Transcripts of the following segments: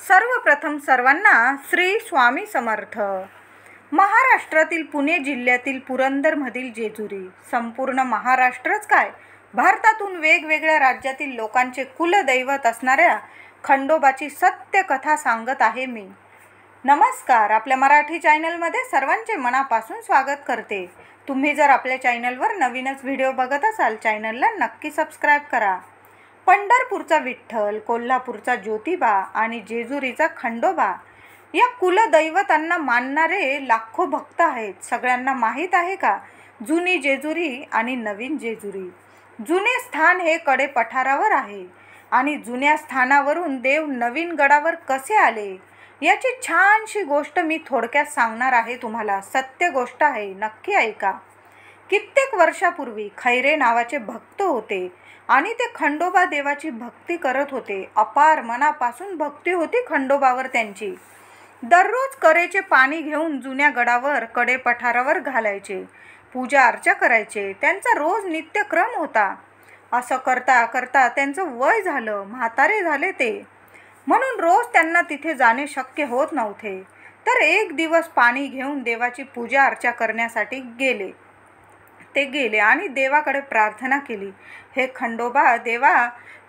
सर्वप्रथम सर्वांना श्री स्वामी समर्थ. महाराष्ट्रातील पुणे जिल्ह्यातील पुरंदरमधील जेजुरी, संपूर्ण महाराष्ट्रच काय, भारतातून वेगवेगळ्या राज्यातील लोकांचे कुलदैवत असणाऱ्या खंडोबाची सत्य कथा सांगत आहे मी. नमस्कार. आपल्या मराठी चॅनलमध्ये सर्वांचे मनापासून स्वागत करते. तुम्ही जर आपल्या चॅनलवर नवीनच व्हिडिओ बघत असाल, चॅनलला नक्की सबस्क्राईब करा. पंढरपूरचा विठ्ठल, कोल्हापूरचा ज्योतिबा आणि जेजुरीचा खंडोबा या कुलदैवतांना मानणारे लाखो भक्त आहेत. सगळ्यांना माहीत आहे का जुनी जेजुरी आणि नवीन जेजुरी? जुने स्थान हे कडे पठारावर आहे आणि जुन्या स्थानावरून देव नवीन गडावर कसे आले याची छानशी गोष्ट मी थोडक्यात सांगणार आहे तुम्हाला. सत्य गोष्ट आहे, नक्की ऐका. कित्येक वर्षापूर्वी खैरे नावाचे भक्त होते आणि ते खंडोबा देवाची भक्ती करत होते. अपार मनापासून भक्ती होती खंडोबावर त्यांची. दररोज करेचे पाणी घेऊन जुन्या गडावर कडे पठारावर घालायचे, पूजा अर्चा करायचे. त्यांचा रोज नित्यक्रम होता. असं करता करता त्यांचं वय झालं, म्हातारे झाले ते, म्हणून रोज त्यांना तिथे जाणे शक्य होत नव्हते. तर एक दिवस पाणी घेऊन देवाची पूजा अर्चा करण्यासाठी ते गेले आणि देवाकडे प्रार्थना केली, हे खंडोबा देवा,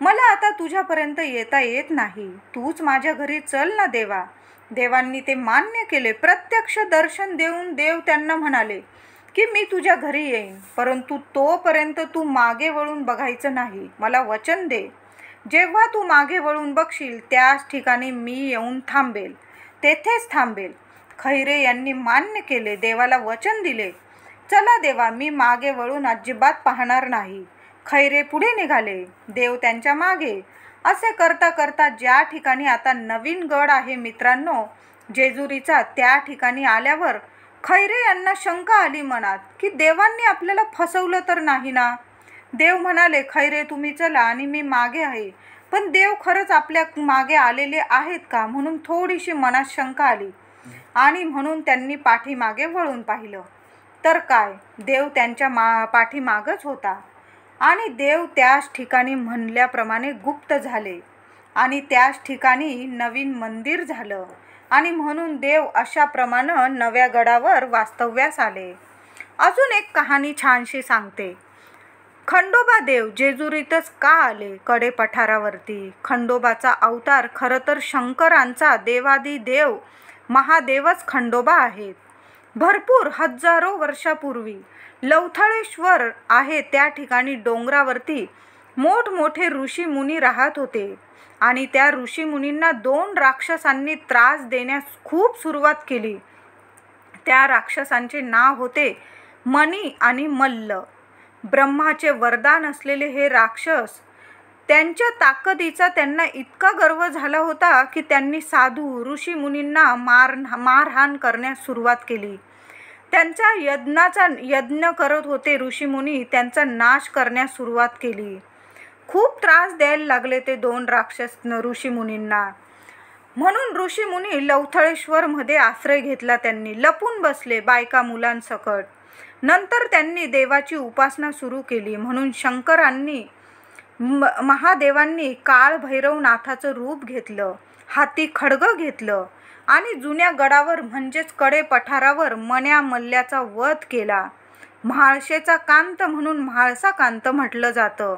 मला आता तुझ्यापर्यंत येता येत नाही, तूच माझ्या घरी चल ना देवा. देवांनी ते मान्य केले. प्रत्यक्ष दर्शन देऊन देव त्यांना म्हणाले की मी तुझ्या घरी येईन, परंतु तोपर्यंत तू मागे वळून बघायचं नाही. मला वचन दे, जेव्हा तू मागे वळून बघशील त्याच ठिकाणी मी येऊन थांबेल, तेथेच थांबेल. खैरे यांनी मान्य केले, देवाला वचन दिले, चला देवा, मी मागे वळून अजिबात पाहणार नाही. खैरे पुढे निघाले, देव त्यांच्या मागे. असे करता करता ज्या ठिकाणी आता नवीन गड आहे मित्रांनो जेजुरीचा, त्या ठिकाणी आल्यावर खैरे यांना शंका आली मनात की देवांनी आपल्याला फसवलं तर नाही ना. देव म्हणाले, खैरे तुम्ही चला आणि मी मागे आहे. पण देव खरंच आपल्या मागे आलेले आहेत का, म्हणून थोडीशी मनात शंका आली आणि म्हणून त्यांनी पाठीमागे वळून पाहिलं. तर काय, देव त्यांच्या पाठीमागच होता आणि देव त्याच ठिकाणी म्हणल्याप्रमाणे गुप्त झाले आणि त्याच ठिकाणी नवीन मंदिर झालं आणि म्हणून देव अशाप्रमाणे नव्या गडावर वास्तव्यास आले. अजून एक कहाणी छानशी सांगते. खंडोबा देव जेजुरीतच का आले कडे पठारावरती? खंडोबाचा अवतार खरं तर शंकरांचा देवादिदेव महादेवच खंडोबा आहेत. भरपूर हजारो वर्षापूर्वी लवथळेश्वर आहे त्या ठिकाणी डोंगरावरती मोठमोठे ऋषीमुनी राहत होते आणि त्या ऋषीमुनींना 2 राक्षसांनी त्रास देण्यास खूप सुरुवात केली. त्या राक्षसांचे नाव होते मणी आणि मल्ल. ब्रह्माचे वरदान असलेले हे राक्षस, त्यांच्या ताकदीचा त्यांना इतका गर्व झाला होता की त्यांनी साधू ऋषीमुनींना मारहाण करण्यास सुरुवात केली. त्यांचा यज्ञ करत होते ऋषीमुनी, त्यांचा नाश करण्यास सुरुवात केली. खूप त्रास द्यायला लागले ते 2 राक्षस ऋषीमुनींना. म्हणून ऋषीमुनी लवथळेश्वरमध्ये आश्रय घेतला. त्यांनी लपून बसले बायका मुलांसकट. नंतर त्यांनी देवाची उपासना सुरू केली. म्हणून शंकरांनी महादेवांनी काळ भैरवनाथाचं रूप घेतलं, हाती खड्ग घेतलं आणि जुन्या गडावर म्हणजेच कडे पठारावर मण्या मल्ल्याचा वध केला. म्हाळशेचा कांत म्हणून म्हाळसा कांत म्हटलं जातं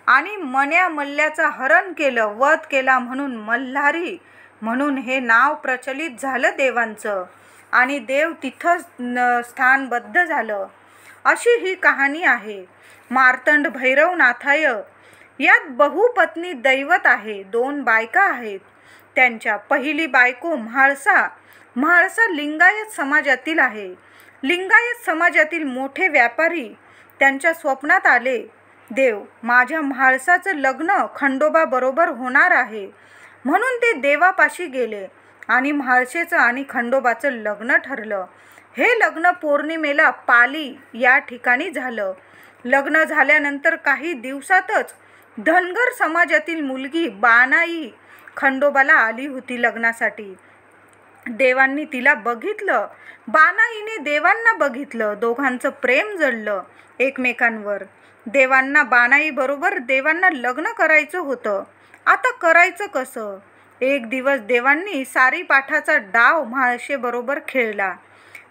आणि मण्या मल्ल्याचा हरण केलं, वध केला म्हणून मल्हारी म्हणून हे नाव प्रचलित झालं देवांचं आणि देव तिथं स्थानबद्ध झालं. अशी ही कहाणी आहे. मार्तंड भैरवनाथाय यात बहुपत्नी दैवत आहे. 2 बायका आहेत. त्यांच्या पहिली बायको म्हाळसा लिंगायत समाजातील आहे. लिंगायत समाजातील मोठे व्यापारी त्यांच्या स्वप्नात आले, देव, माझ्या म्हाळसाचं लग्न खंडोबा बरोबर होणार आहे. म्हणून ते देवापाशी गेले आणि म्हाळशेचं आणि खंडोबाचं लग्न ठरलं. हे लग्न पौर्णिमेला पाली या ठिकाणी झालं. लग्न झाल्यानंतर काही दिवसातच धनगर समाजातील मुलगी बानाई खंडोबाला आली होती लग्नासाठी. देवांनी तिला बघितलं, बानाईने देवांना बघितलं. दोघांचं प्रेम जडलं एकमेकांवर. देवांना बानाई बरोबर देवांना लग्न करायचं होतं. आता करायचं कसं? एक दिवस देवांनी सारीपाठाचा डाव म्हाळशेबरोबर खेळला.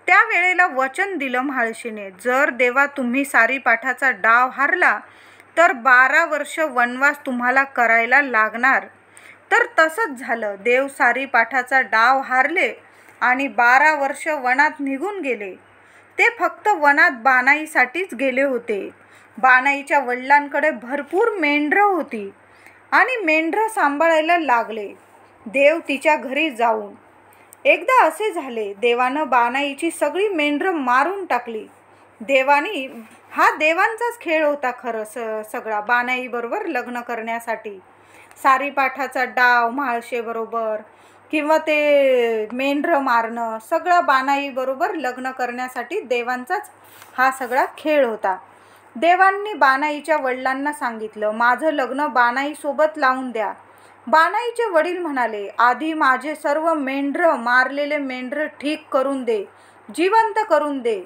त्यावेळेला वचन दिलं म्हाळशेने, जर देवा तुम्ही सारीपाठाचा डाव हारला तर 12 वर्ष वनवास तुम्हाला करायला लागणार. तर तसंच झालं. देव सारीपाठाचा डाव हारले आणि 12 वर्ष वनात निघून गेले. ते फक्त वनात बानाईसाठीच गेले होते. बानाईच्या वडिलांकडे भरपूर मेंढरं होती आणि मेंढरं सांभाळायला लागले. देव तिच्या घरी जाऊन. एकदा असे झाले, देवानं बानाईची सगळी मेंढरं मारून टाकली. हा देवांचाच खेळ होता खरं सगळा, बानाईबरोबर लग्न करण्यासाठी. सारीपाठाचा डाव म्हाळशेबरोबर किंवा ते मेंढरं मारणं, सगळं बानाईबरोबर लग्न करण्यासाठी देवांचाच हा सगळा खेळ होता. देवांनी बानाईच्या वडिलांना सांगितलं, माझं लग्न बानाईसोबत लावून द्या. बानाईचे वडील म्हणाले, आधी माझे सर्व मारलेले मेंढरं ठीक करून दे, जिवंत करून दे.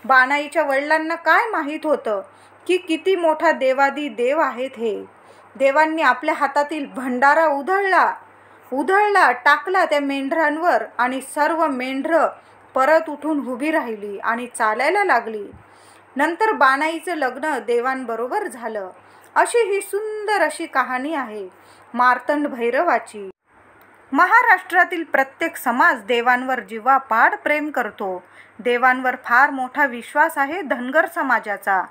बानाईच्या वडिलांना काय माहीत होतं की किती मोठा देवादी देव आहेत हे. देवांनी आपल्या हातातील भंडारा उधळला टाकला त्या मेंढरांवर आणि सर्व मेंढरं परत उठून उभी राहिली आणि चालायला लागली. नंतर बानाईचं लग्न देवांबरोबर झालं. अशी ही सुंदर अशी कहाणी आहे मार्तंड भैरवाची. महाराष्ट्रातील प्रत्येक समाज देवांवर जीवापाड प्रेम करतो. देवांवर फार मोठा विश्वास आहे धनगर समाजाचा.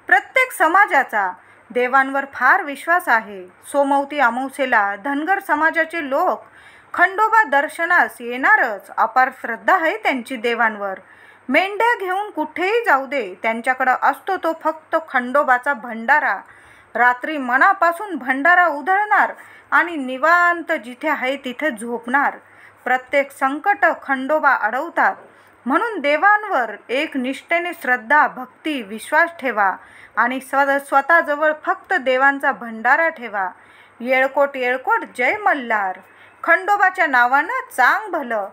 प्रत्येक समाजाचा देवांवर फार विश्वास आहे. सोमवती अमावास्येला धनगर समाजाचे लोक खंडोबा दर्शनास येणारच. अपार श्रद्धा आहे त्यांची देवांवर. मेंढ्या घेऊन कुठेही जाऊ दे, त्यांच्याकडं असतो तो फक्त खंडोबाचा भंडारा. रात्री मनापासून भंडारा उधळणार आणि निवांत जिथे आहे तिथे झोपणार. प्रत्येक संकट खंडोबा अडवतात. म्हणून देवांवर एक निष्ठेने श्रद्धा, भक्ती, विश्वास ठेवा आणि स्वतःजवळ फक्त देवांचा भंडारा ठेवा. येळकोट येळकोट जय मल्हार. खंडोबाच्या नावानं चांग भलं.